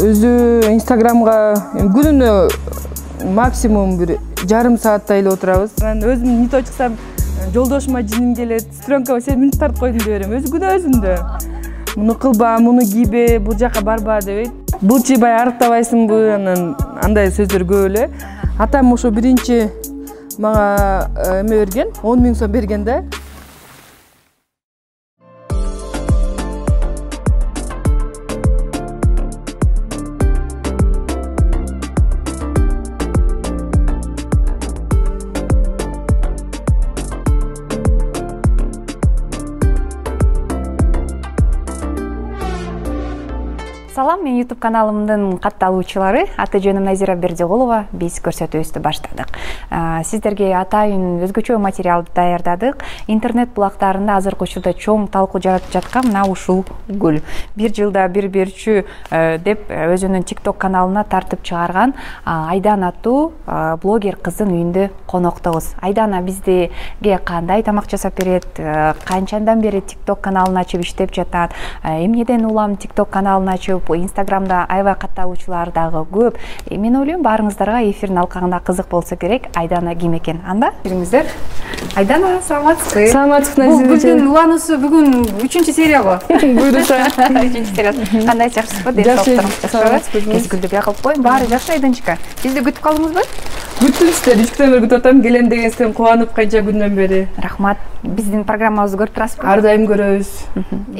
Өзү Инстаграмга күнүнө максимум бир жарым сааттай эле отурабыз. Мен өзүм нит чыксам, жолдошума жиним келет, сестренкама сен мүнөт тартып койдуң деп берем. Өзү күнөө өзүмдө. Муну кылба, муну кийбе, бул жака барба дебейт. Булчу бай арыктабайсыңбы, анан андай сөздөр көп эле. Атам ошо биринчи мага эме берген, 10 000 сом берген да. Салам, мен YouTube каналымдын катталуучулары. Аты жөнүм Назира Бердиголова. Биз көрсөтүүбүздү баштадык. Сиздерге атайын өзгөчө материал даярдадык. Интернет булактарында азыркы учурда чоң талкуу жаратып жаткан мына ушул гүл. Бир жылда бир берчү деп өзүнүн TikTok каналына тартып чыгарган Айдан аттуу блогер кыздын үйүндө коноктобуз. Айдана биздеге кандай тамак жасап берет, канчандан бери TikTok каналын ачып иштеп жатат, эмнеден улам TikTok каналын ачып Инстаграмда аябай катталуучулар дагы көп. Мен ойлойм баарыңыздарга эфирдин алкагында кызык болсо керек. Айдана ким экен? Анда келиңиздер. Айдана, саламатсызбы? Саламатсызбы, Назира. Бул гүлдүн улануусу бүгүн 3-серия. Буйруса. 3-серия. Кандай жакшысызбы? Жакшы. Биз гүлдү бия кылып коеюн. Баары жакшы Айданчика. Бизди күтүп калдыңызбы? Күттүңүздөр, 3 күндөн бери күтүп атам, келем дегенсизден кубанып канча күндөн бери. Рахмат. Биздин программабызды көрүп турасызбы? Ар дайым көрөбүз.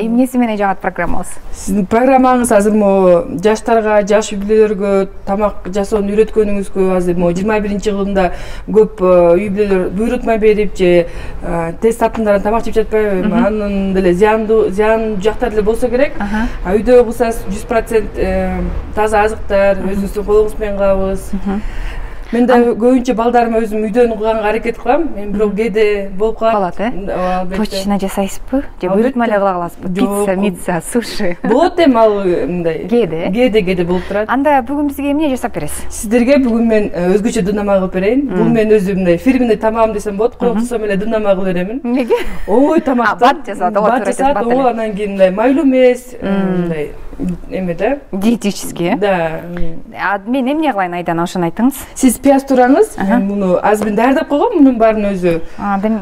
Эмнеси менен жагат программабыз? Сиздин программаңыз азыр могу жаштарга, жаш үй-бүлөлөргө тамак жасоону үйрөткөнүңүзгө азыр могу 21-жылында көп үй-бүлөлөр буйрутма берип же тез татымдардан тамак жеп жатпайбы? Анын деле зыян жактары деле болсо керек. Үйдө кылсаңыз 100% таза азыктар, өзүңүздүн колуңуз менен кылабыз. Мен да көбүнчө балдарыма өзүм үйдөн кылганга аракет кылам. Мен бирок кээде болуп калат. Албетте. Точно жасайсызбы? Же буйрутма эле кыла аласызбы? Пицца, мицца, суши. Болот эми ал мындай. Кээде болуп турат. Анда бүгүн бизге эмне жасап бересиз? Сиздерге бүгүн мен өзгөчө дынама кылып берейин. Бул мен өзүм мындай фирменный тамагым десем болот. Коюктусам эле дынама кылып беремин. Эмнеге? Оңой тамак. Бат жасап, анан кийин мындай майлуу эмес, мындай эме да. Диетический, да. Мен эмне кылайын Айдана, ошону айтыңыз. Сиз пияз тураңыз. Мен муну аз мен даярдап койгом, мунун баарын өзү.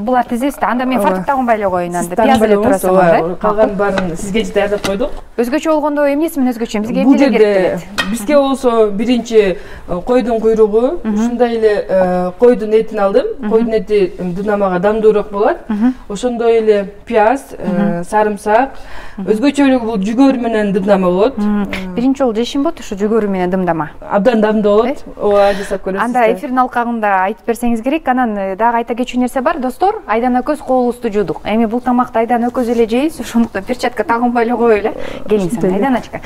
Булар тизебизде. Анда мен фартукта конбай эле коеюн, анда пияз эле турасың. Калган баарын сизге даярдап койдук. Өзгөчө болгондо эмнеси менен өзгөчө? Бизге эмнелер керек келет? Бизге болсо биринчи койдун куйругу, ушундай эле койдун этин алдым. Койдун эти дынамага дамдуураак болот. Ошондой эле пияз, сарымсак, өзгөчөлүгү бул жүгөрү менен дымдама болот. Биринчи жолу жешим болот ушу жүгөрү менен дымдама. Абдан дамдуу болот. Ооба, жасап көрөсүз. Анда эфирдин алкагында айтып берсеңиз керек. Анан дагы айта кетчү нерсе бар, достор. Айдан экөөбүз колубузду жуудук. Эми бул тамакты Айдан экөөбүз эле жейбиз, ошондуктан перчатка тагынбай эле коелу эле. Келиңиз Айданачка.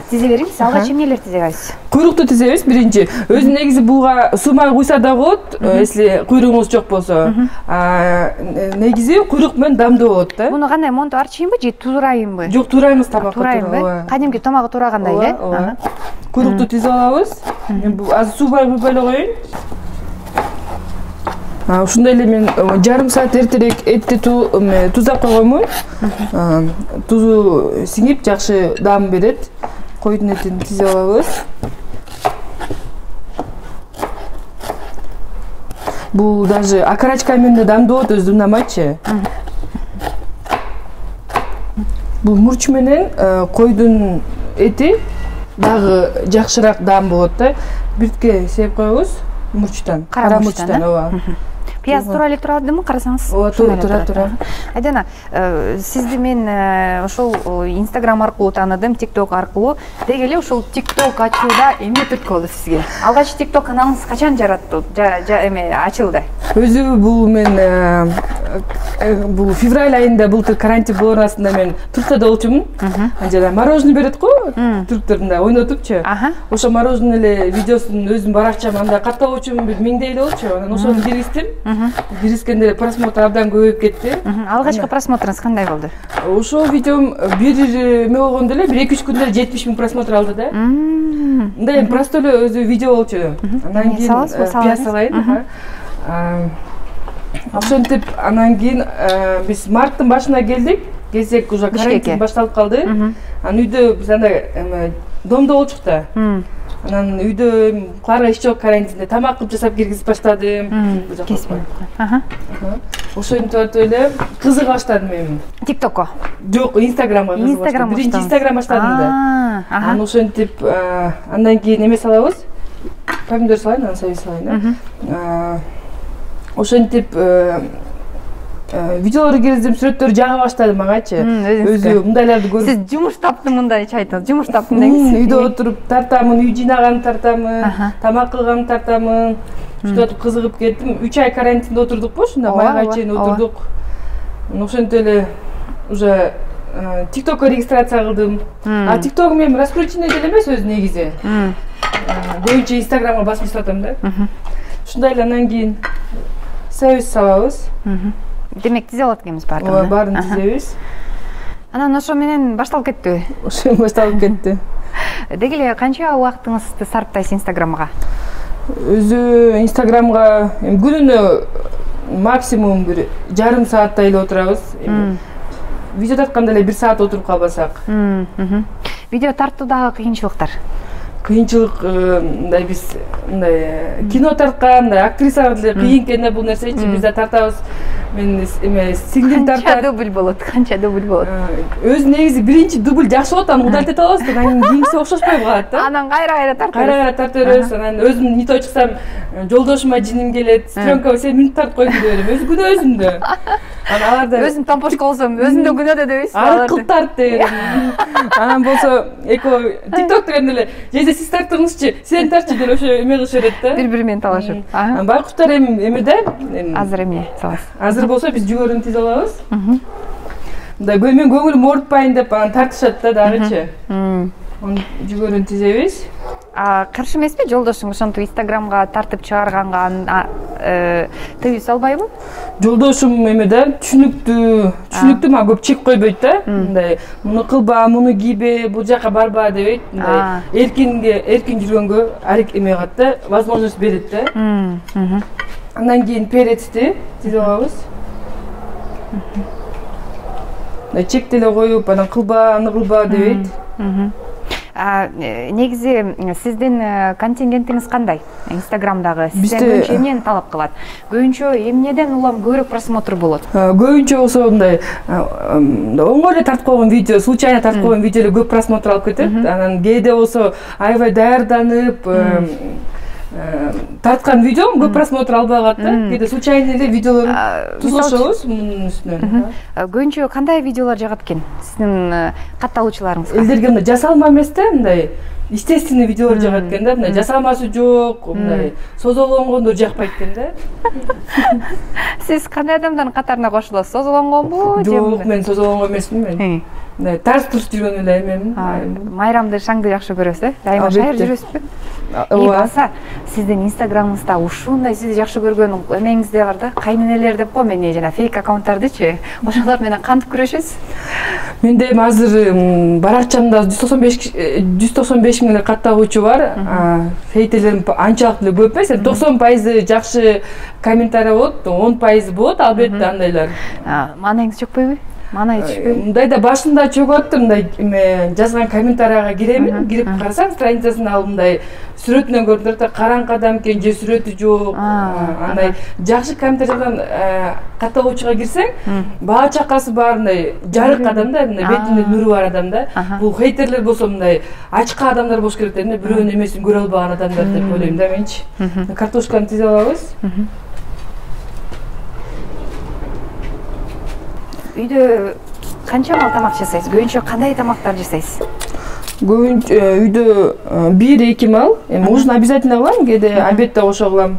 Тизе бериңиз. Алгач эмнелер тизебиз? Куйрукту тизебиз биринчи. Өзү негизи буга сумай куйса да болот, если куйругуңуз жок болсо. Негизи куйрук менен дамдуу болот да. Муну кандай монту арчыйынбы же туурайынбы? Жок, туурайбыз тамакка. Туурайынбы? Кадимки тамагы туурагандай эле. Куйрукту тизип алабыз. Мен азыр субай куйбай эле коеюн. Ушундай эле мен жарым саат эртерээк этти тузап койгонмун. Тузу сиңип жакшы даам берет. Койдун этин тизип алабыз. Бул даже окорочка менен да дамдуу болот, өзү дымдамачы. Бул мурч менен койдун эти дагы жакшыраак даам болот да. Биртке сеп коебуз мурчтан, кара мурчтан, ооба. Пияз туура эле турадымы, карасаңыз? Ооба, тура. Айдана, сизди мен ошол Instagram аркылуу тааныдым, TikTok аркылуу. Деги эле ошол TikTok ачууда эмне түрткү болду сизге? Алгач TikTok каналыңыз качан жараттı, эме ачылды? Өзү бул мен бул февраль айында былтыр карантин болоосунда мен Туркияда болчумун. Жана мороженое берет го, түрктөр мындай ойнотупчу. Ошо мороженое эле видеосун өзүм баракчам анда катталуучум бир 1000 эле болчу. Анан ошону киргиздим. Киргизгенде просмотр абдан көбөйүп кетти. Алгачкы просмотруңуз кандай болду? Ошол видеом бир эме болгондо эле 1-2 күндө 70 000 просмотр алды да. Мындай просто эле өзү видео болчу. Анан кийин пияз салайын. Ошентип анан кийин биз марттын башына келсек уже карантин башталып калды. Анан үйдө биз андай домдо болчук да. Анан үйдө кыларга иш жок, карантинде тамак кылып жасап киргизип баштадым. Ошентип атып эле кызыга баштадым эми. ТикТокко? Жок, Инстаграмга кызыга баштадым. Биринчи Инстаграм баштадым да. Анан ошентип андан кийин эме салабыз. Помидор салайын, анан соус салайын. Ошентип видеолорду киргиздим, сүрөттөрдү жага баштадым магачы. Өзү мындайларды көрүп. Сиз жумуш таптым мындайча айтыңыз. Жумуш таптым деңиз. Үйдө отуруп тартамын, үй жыйнаганды тартамын, тамак кылганды тартамын. Ушинтип кызыгып кеттим. 3 ай карантинде отурдукпу, ушунда майга чейин отурдук. Ошентип эле уже ТикТокко регистрация кылдым. ТикТокум эми раскрученный деле эмес өзү негизи. Көбүнчө Инстаграмга басып жатам да. Ушундай эле анан кийин соус салабыз. Демек тизе алат экенбиз баардыгын. Ооба, баарын тизебиз. Анан ошо менен башталып кеттиби? Ошо башталып кетти. Деги эле канча убактыңызды сарптайсыз Инстаграмга? Өзү Инстаграмга күнүнө максимум бир жарым сааттай эле отурабыз. Видео тартканда эле 1 саат отуруп калбасак. Видео тартуудагы кыйынчылыктар? Кыйынчылык мындай биз мындай кино тарткан, мындай актрисалар деле кыйын экен бул нерсечи. Биз да тартабыз. Мен эме сиңдим тартат. Канча дубль болот? Канча дубль болот? Өзү негизи биринчи дубль жакшы болот, анан удалить эте алабыз, анан кийинкиси окшошпой калат да. Анан кайра тартып. Кайра тартып беребиз. Анан өзүм нито чыксам, жолдошума жиним келет, стрёмка сен минут тартып койгум деп элем. Өзү күнөө өзүмдө. Анан аларда өзүм тампошко болсом, өзүмдө күнөөдө дебейсиз? Ары кылып тарт деп элем. Анан болсо ТикТок дегенде эле, жеже сиз тартыңызчы, сен тартчы деп ошо эме кылышып берет да. Бири-бири менен талашып. Байкуштар эмеде? Азыр эмне саласыз? Азыр болсо биз жүгөрүнү тизе алабыз. Мындай мен көңүлүм оорутпайын деп анан тартышат да дагычы. Жүгөрүнү тизебиз. Каршы эмеспи жолдошуң ошентип Инстаграмга тартып чыгарганга тыюу салбайбы? Жолдошум эмеде түшүнүктүү мага көп чек койбойт да. Мындай муну кылба, муну кийбе, бул жака барба дебейт. Мындай эркин жүргөнгө эме кылат да, возможность берет да. Андан кийин перецти тизе алабыз. Чек деле коюп, анан кылба, аны кылба дебейт. Негизи сиздин контингентиңиз кандай? Инстаграмдагы сизден көбүнчө эмнени талап кылат? Көбүнчө эмнеден улам көбүрөөк просмотр болот? Көбүнчө болсо мындай оңой эле тартып койгон видео, случайно тартып койгон видеолор көп просмотр алып кетет. Анан кээде болсо аябай даярданып тарткан видеом көп просмотр албай калат да. Кээде случайно эле видеолорду тузошобуз мунун үстүнөн. Көбүнчө кандай видеолор жагат экен сиздин катталуучуларыңызга? Элдерге мындай жасалма эмес да, мындай естественный видеолор жагат экен да, мындай жасалмасы жок, мындай созолонгондор жакпайт экен да. Сиз кандай адамдардын катарына кошуласыз? Созолонгонбу? Жок, мен созолонгон эмесмин мен. Мындай тарс-турс жүргөн эле эмемин. Майрамды, шаңды жакшы көрөсүз, дайыма шайыр жүрөсүзбү? Баса, сиздин Инстаграмыңызда ушундай сизди жакшы көргөн эмеңиз да бар да, кайненелер деп го, мен жана фейк аккаунттардычы, ошолор менен кантип күрөшөсүз? Менде азыр баракчамда 195 миң катталуучу бар. Хейтерлерим анчалык деле көп эмес, 90% жакшы комментарий болот, 10% болот, албетте андайлар. Маанаңыз жокпойбу? Маана жетишпейби? Мындайда башында чөгөттү, мындай жазган комментарийга киремин, кирип карасаң страницасын алып мындай сүрөтүнөн көрүнүп турат, караңкы адам экен же сүрөтү жок. Андай жакшы комментарий жазган катталуучуга кирсең, баа чакасы бар, мындай жарык адам да, мындай бетинде нуру бар адам да. Бул хейтерлер болсо мындай ачка адамдар болуш керек да, бирөөнүн эмесин көрө албаган адамдар деп ойлойм да менчи. Картошканы тизе алабыз. Үйдө канча мал тамак жасайсыз? Көбүнчө кандай тамактар жасайсыз? Көбүнчө үйдө 1-2 мал. Ужин обязательно кылам, кээде обедте кошо кылам.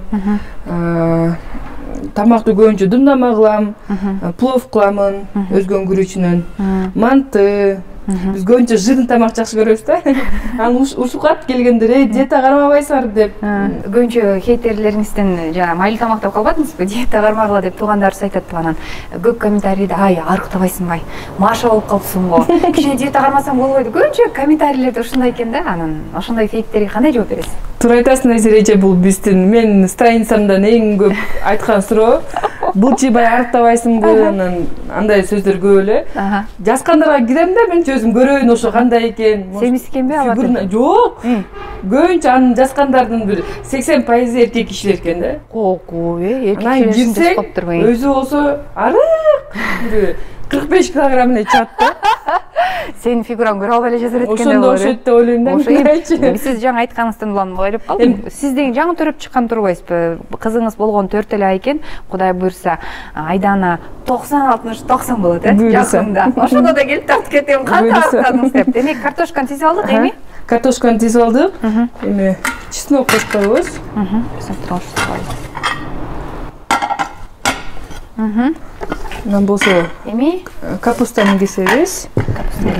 Тамакты көбүнчө дымдама кылам, плов кыламын өзгөнүн күрүчүнөн. Манты. Биз көбүнчө жырын тамак жакшы көрөбүз да. Анан ушукат келгендер, диета кармабайсыңар деп. Көбүнчө хейтерлериңизден жана майлуу тамак деп калбадыңызбы? Диета кармагыла деп туугандарыбыз айтат анан. Көп комментарийде ай арыктабайсыңбы? Маша болуп калыпсыңбы? Кичине диета кармасаң болбойду. Көбүнчө комментарийлерде ушундай экен да. Анан ошондой фейктерге кандай жооп бересиз? Туура айтасың, Назиреже, бул биздин мен страницамдан эң көп айткан суроо. Былчыбай арыктабайсыңбы, анан андай сөздөр көп эле. Жазгандарга кирем да мен өзүм көрөйүн ошо кандай экен. Семиз экенби алар? Жок. Көбүнчө анын жазгандардын бир 80% эркек кишилер экен да. Коку, эркек кишилер коп турбайбы. Өзү болсо арык 45 килограмм эле чыгат да. Сенин фигураң көрө албай эле жазар экен да. Ошондо окшойт деп ойлойм да. Сиз жаңы айтканыңыздан улам ойлоп калдым. Сиз деген жаңы төрөп чыккан турбайсызбы? Кызыңыз болгон 4 эле ай экен. Кудай буйрса, Айдана 90-60-90 болот, жакында. Ошондо да келип тартып кетем, кантип артадыңыз деп. Демек, картошканы тизип алдык, эми? Картошканы тизип алдык. Эми чеснок кошуп коебуз. Анан болсо эми капустаны кесебиз.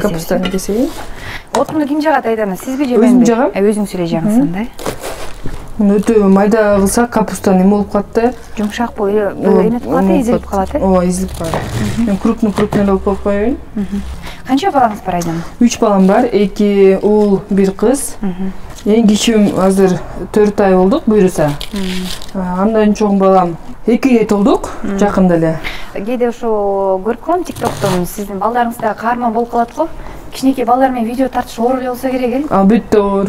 Капустаны кесейин. Отунду ким жагат, Айдана? Сизби же менби? Өзүм жагам. Өзүңүз эле жагасың да. Өтө майда кылсак капустаны эме болуп калат да. Жумшак болуп, эметип калат, изилип калат, Ооба, изилип калат. Мен крупный эле коюп коеюн. Канча балаңыз бар, Айдана? 3 балам бар, 2 уул, 1 кыз. Эң кичүүм азыр 4 ай болдук буйруса. Андан чоң балам 2 толдук, жакында эле. Кээде ошо көрүп калам TikToктон, сиздин балдарыңыз да каарман болуп калат го. Кичинекей балдар менен видео тартыш оор эле болсо керек, Албетте оор.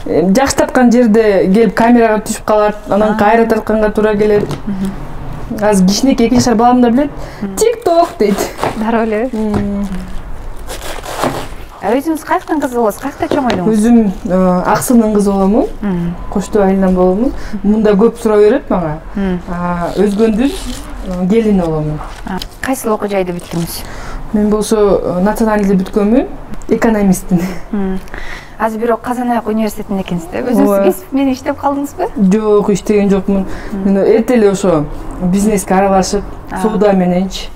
Жакшы тарткан жерде келип камерага түшүп калат, анан кайра тартканга туура келет. Азыр кичинекей 2 жашар балам да билет. TikTok дейт. Дароо эле. Өзүңүз каяктын кызы болосуз? Каякта чоңойдуңуз? Өзүм Аксынын кызы боламын. Коштоо айылынан боламын. Мында көп сурап берет мага. Өзгөндүн келини боламын. Кайсыл окуу жайды бүттүңүз? Мен болсо национальный бүткөнмүн, экономисттин. Азыр бирок Казан Аяк университетинде экенсиз да? Өзүңүз кесип менен иштеп калдыңызбы? Жок, иштеген жокмун. Мен эрте эле ошо бизнеске аралашып, соода мененчи.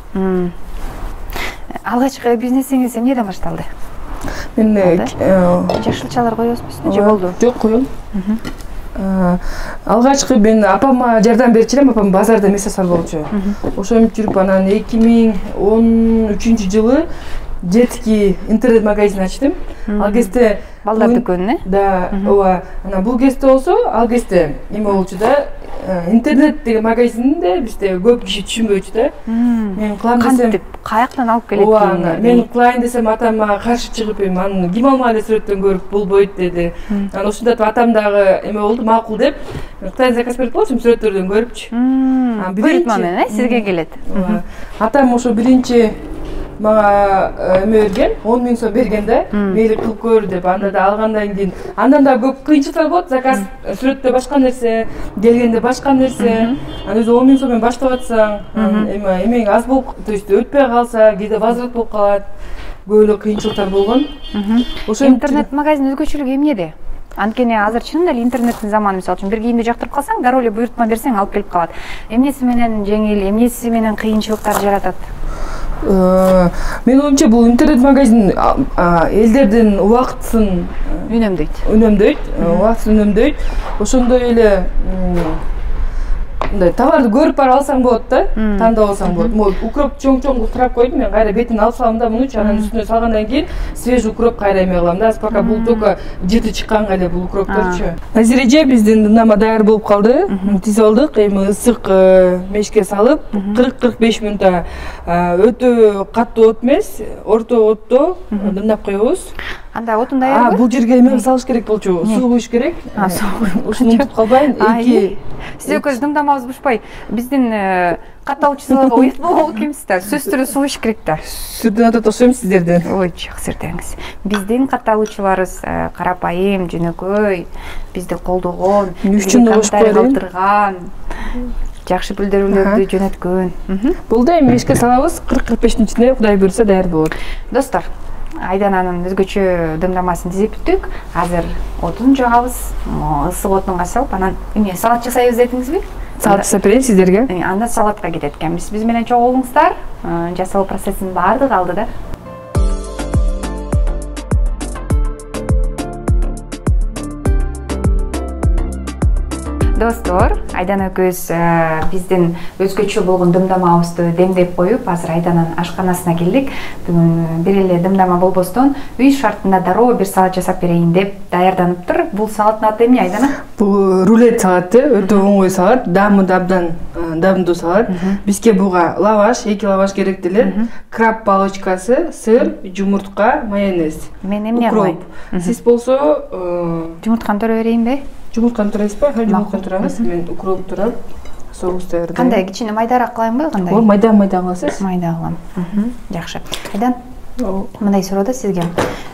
Алгачкы бизнесиңиз эмнеден башталды? Мен жашылчалар коебузбу үстүнө же болду? Жок, коем. Алгачкы мен апама жардам берчү элем, апам базарда месе сатып алчу. Ошентип жүрүп анан 2013-жылы Жетки интернет магазин ачтым. Ал кезде балдар дүкөнүнө? Да, ооба. Анан бул кезде болсо, ал кезде эме болчу да, интернет деген магазинде бизде көп киши түшүнбөчү да. Мен кылам десем, кантип, каяктан алып келет? Ооба, мен кылайын десем атам мага каршы чыгып, аны ким алмай эле сүрөттөн көрүп болбойт деди. Анан ошондоп атам дагы эме болду, макул деп, Кытайдан заказ берип койчум сүрөттөрдөн көрүпчү. Буйрутма менен сизге келет. Атам ошо биринчи мага эме берген, 10 000 сом берген да, мейли кылып көр деп. Анда да алгандан кийин, андан да көп кыйынчылыктар болот. Заказ сүрөттө башка нерсе, келгенде башка нерсе. Анан өзү 10 000 соммен баштап атсаң, эмең аз болуп, то есть өтпөй калса, кээде возврат болуп калат. Көп эле кыйынчылыктар болгон. Ошо интернет магазин өзгөчөлүгү эмнеде? Анткени азыр чынында эле интернеттин заманы, мисалы үчүн бир кийимди жактырып калсаң, дароо эле буйрутма берсең алып келип калат. Эмнеси менен жеңил, эмнеси менен кыйынчылыктар жаратат? Мен оюмча бул интернет магазин элдердин убактысын үнөмдөйт, убактысын үнөмдөйт. Ошондой эле мындай товарды көрүп бара алсаң болот да, тандап алсаң болот. Могу укроп чоң-чоң турап койдум, мен кайра бетин алып салам да мунучу, анан үстүнө салгандан кийин свежий укроп кайра эме кылам да, пока бул только жыты чыкканга эле бул укропторчу. Назиреже биздин дымнама даяр болуп калды. Тизип алдык, эми ысык мешке салып 40-45 мүнөт өтө катуу от эмес, орто отто дымдап коебуз. Анда отун даярбы? Бул жерге эме салыш керек болчу, суу куюш керек. Ушуну унутуп калбайын. Сиз экөөбүз дымдамабыз бушпай. Биздин катталуучусуга уят болгон экенбиз да. Сөзсүздүрү суу иш керек да. Сүрдөн атат окшойм сиздерден. Ой, жакшы эрдеңиз. Биздин катталуучуларыбыз карапайым, жөнөкөй, бизди колдогон, калтырган, жакшы билдирүүлөрдү жөнөткөн. Бул да эми мешке салабыз, 40-45 ичинде Кудай буйрса даяр болот. Достор, Айдананын өзгөчө дымдамасын тизип бүттүк. Азыр отун жагабыз, ысык отунга салып, анан эмне салат жасайбыз дедиңизби? Салат жасап берейин сиздерге. Анда салатка кетет экенбиз. Биз менен чогуу болуңуздар. Жасоо процессинин баардыгы алдыда. Достор, Айдана экөөбүз биздин өзгөчө болгон дымдамабызды демдеп коюп, азыр Айдананын ашканасына келдик. Бүгүн бир эле дымдама болбостон үй шартында дароо бир салат жасап берейин деп даярданыптыр. Бул салаттын аты эмне, Айдана? Бул рулет салаты, өтө оңой салат, даамы абдан даамдуу салат. Бизге буга лаваш, 2 лаваш керек делет, краб палочкасы, сыр, жумуртка, майонез. Мен эмне кылайын? Сиз болсо жумуртканы төрө берейинби? Жумуртканы турасызбы? Жумуртканы турабыз. Мен укроп турам. Соус даярдайм. Кандай, кичине майдараак кылайынбы, кандай? Ооба, майда кыласыз. Майда кылам. Жакшы. Айдан, мындай суроо сизге.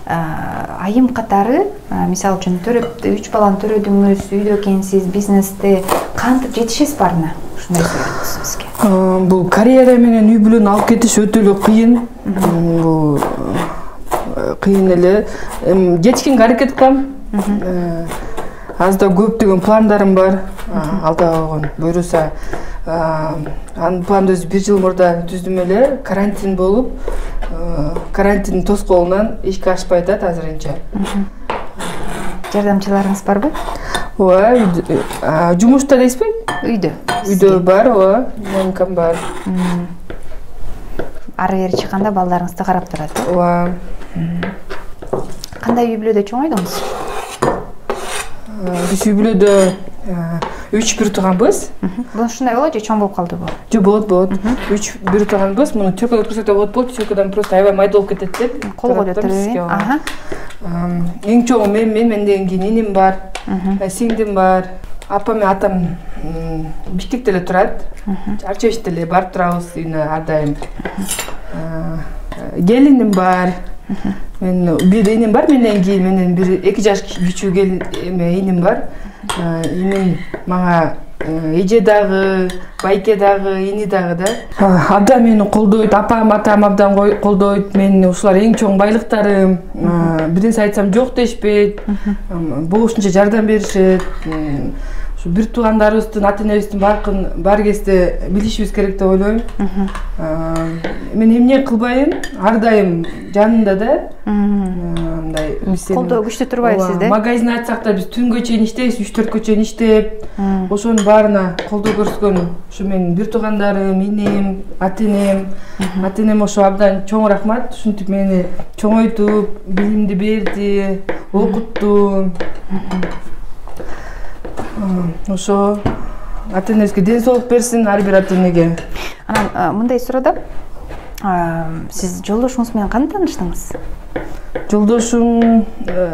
Айым катары, мисалы үчүн 3 баланы төрөдүңүз, үйдө экенсиз, бизнесте кантип жетишесиз барына? Ушундай суроо сизге. Бул карьера менен үй бүлөнү алып кетиш өтө эле кыйын. Бул кыйын эле. Жетишкенге аракет кылам. Азда көптөгөн пландарым бар. Алда койгон буюрса, анын планды өзү 1 жыл мурда түздүм эле. Карантин болуп, карантиндин тоскоолунан эчке ашпай атат азырынча. Жардамчыларыңыз барбы? Ооба, жумушта дейсизби? Үйдө. Үйдө бар, ооба, мамкам бар. Ары бери чыкканда балдарыңызды карап турат. Ооба. Кандай үй бүлөдө чоңойдуңуз? Биз үй бүлөдө 3 бир тууганбыз. Бул ушундай болот же чоң болуп калдыбы? Жок, болот. 3 бир тууганбыз. Муну чөкөдө көрсөтө болот, чөкөдөн просто аябай майда болуп кетет деп. Колго көтөрөйүн. Эң чоңу менден кийин иним бар, сиңдим бар. Апам менен атам Биштикте эле турат. Арчебиште эле барып турабыз үйүнө ар дайым. Келиним бар. Мен бир иним бар, менден кийин менен бир 2 жаш кичүү иним бар. Иним мага эже дагы, байке дагы, ини дагы да. Абдан мени колдойт, апам, атам абдан колдойт. Мен ушулар эң чоң байлыктарым. Бир нерсе айтсам жок дешпейт. Болушунча жардам беришет. Ушу бир туугандарыбыздын, ата-энебиздин бар кезде билишибиз керек деп ойлойм. Мен эмне кылбайын, ар дайым жанында да. Мындай колдоо күчтүү турбайбыз да. Магазин ачсак да биз түнгө чейин иштейбиз, 3-4кө чейин иштеп, ошонун баарына колдоо көрсөткөн ушу менин бир туугандарым, инем, ата-энем. Ата-энем ошо абдан чоң рахмат, ушинтип мени чоңойтуп, билимди берди, окутту. Ошо ата-энебизге ден соолук берсин, ар бир ата-энеге. Анан мындай суроодо, сиз жолдошуңуз менен кантип тааныштыңыз? Жолдошум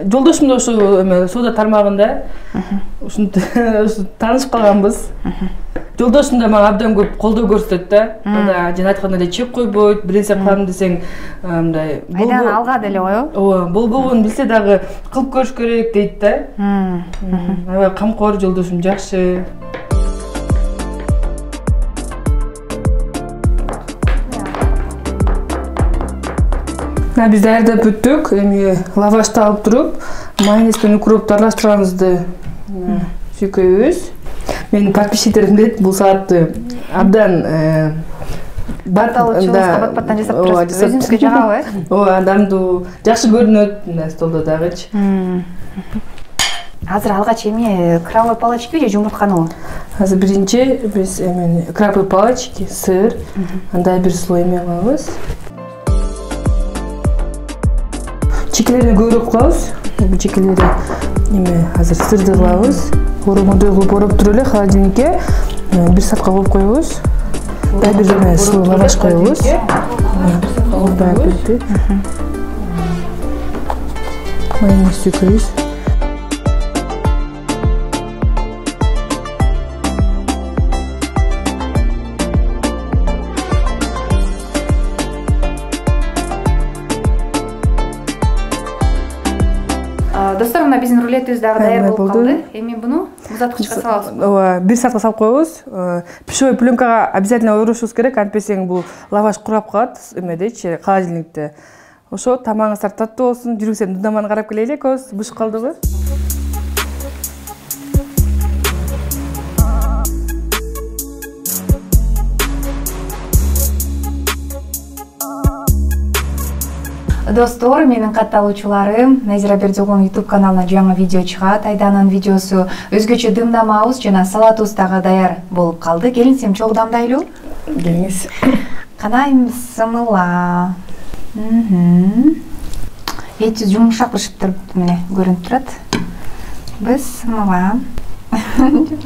да ошо соода тармагында. Ушинтип таанышып калганбыз. Жолдошум да мага абдан көп колдоо көрсөтөт да. Анда жана айткандай эле чек койбойт, бир нерсе кылам десең, мындай Айдан алга деле коё. Ооба, болбогонун билсе дагы кылып көрүш керек дейт да. Аябай камкор жолдошум, жакшы. Биз даярдап бүттүк. Эми лавашты алып туруп, майонез менен укропду аралаштырганыбызды сүйкөйбүз. Менин подписчиктерим дейт, бул салатты абдан бат-баттан жасап турасыз. Өзүңүзгө жагабы? Ооба, даамдуу, жакшы көрүнөт мындай столдо дагычы. Азыр алгач эмне, крабовый палочки же жумуртканы? Азыр биринчи биз эми крабовый палочки, сыр, андай бир слой эме кылабыз. Чекелерди көбүрөөк кылабыз. Бул чекелерди эме азыр сырды кылабыз. Оромодой кылып ороп туруп эле холодильникке 1 саатка коюп коебуз. Дагы бир эме слой лаваш коебуз. Дагы бүтү. Майонез сүйкөйбүз. Достор, мына биздин рулетибиз дагы даяр болуп калды. Эми буну музаткычка салабызбы? Ооба, 1 саатка салып коебуз. Пищевой пленкага обязательно ойрушубуз керек, антпесең бул лаваш курап калат эмедечи, холодильникте. Ошо тамагыңыздар таттуу болсун. Жүрүңүз эми дымдаманы карап келели экөөбүз. Бушуп калдыбы? Достор, менин катталуучуларым, Назира Бердиголовнун YouTube каналына жаңы видео чыгат. Айданын видеосу өзгөчө дымдамабыз жана салатыбыз дагы даяр болуп калды. Келинсем чогуу дамдайлы. Келиңиз. Канай бисмилла. Эти жумшак бышып туруп міне көрүнүп турат. Бисмилла.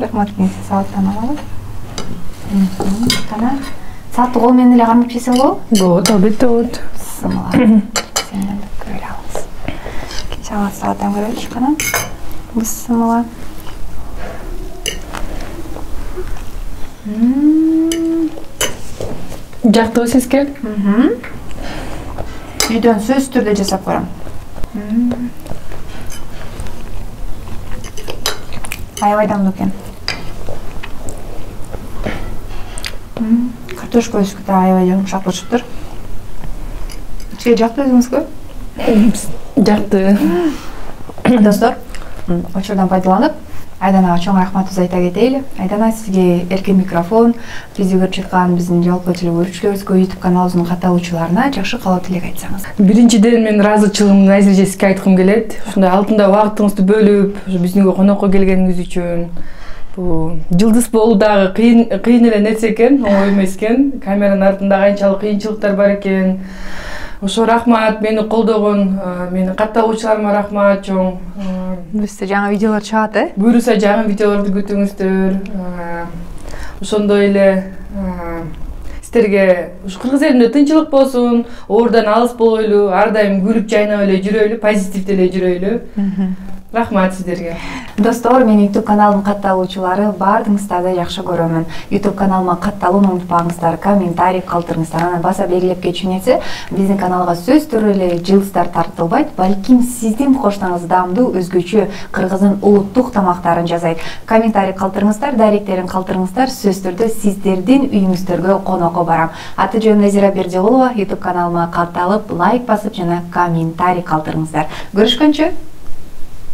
Рахмат, салаттан алалы. Кана салатты кол менен эле кармап жесең болобу? Болот, албетте болот. Бисмилла. Сенден көрө алабыз. Салаттан көрөлүчү кана. Бисмилла. Жактыбы сизге? Үйдөн сөзсүз түрдө жасап көрөм. Аябай дамдуу экен. Картошка өсүп да аябай жумшак болуптур. Сизге жакты өзүңүзгө? Жакты. Достор, учурдан пайдаланып, Айданага чоң рахматыбызды айта кетели. Айдана, сизге эркен микрофон, бизди көрүп жаткан биздин жалпы теле-көрүүчүлөрүбүзгө, YouTube каналыбыздын катталуучуларына жакшы каалоо тилек айтсаңыз. Биринчиден мен ыраазычылыгымды Назира эжесине айткым келет. Ушундай алтында убактыңызды бөлүп, биздинге конокко келгениңиз үчүн. Бул жылдыз болуу дагы кыйын эле нерсе экен, оңой эмес экен. Камеранын артында канчалык кыйынчылыктар бар экен. Ошо рахмат, мени колдогон, менин катталуучуларыма рахмат чоң. Бизде жаңы видеолор чыгат, Буюрса жаңы видеолорду күтүңүздөр. Ошондой эле сиздерге ушу кыргыз элинде тынчылык болсун, оорудан алыс болойлу, ар дайым күлүп жайнап эле жүрөйлү, позитивде эле жүрөйлү. Рахмат сиздерге. Достор, менин YouTube каналымдын катталуучулары баардыгыңыздарды жакшы көрөмүн. YouTube каналыма катталууну унутпаңыздар, комментарий калтырыңыздар. Анан баса белгилеп кетчү нерсе, биздин каналга сөзсүз түрдө эле жылдыздар тартылбайт, балким сиздин коштоңуз даамдуу өзгөчө кыргыздын улуттук тамактарын жасайт. Комментарий калтырыңыздар, дайректерин калтырыңыздар, сөзсүз түрдө сиздердин үйүңүздөргө конокко барам. Аты жөнүм Назира Бердиголова, YouTube каналыма катталып, лайк басып жана комментарий калтырыңыздар. Көрүшкөнчө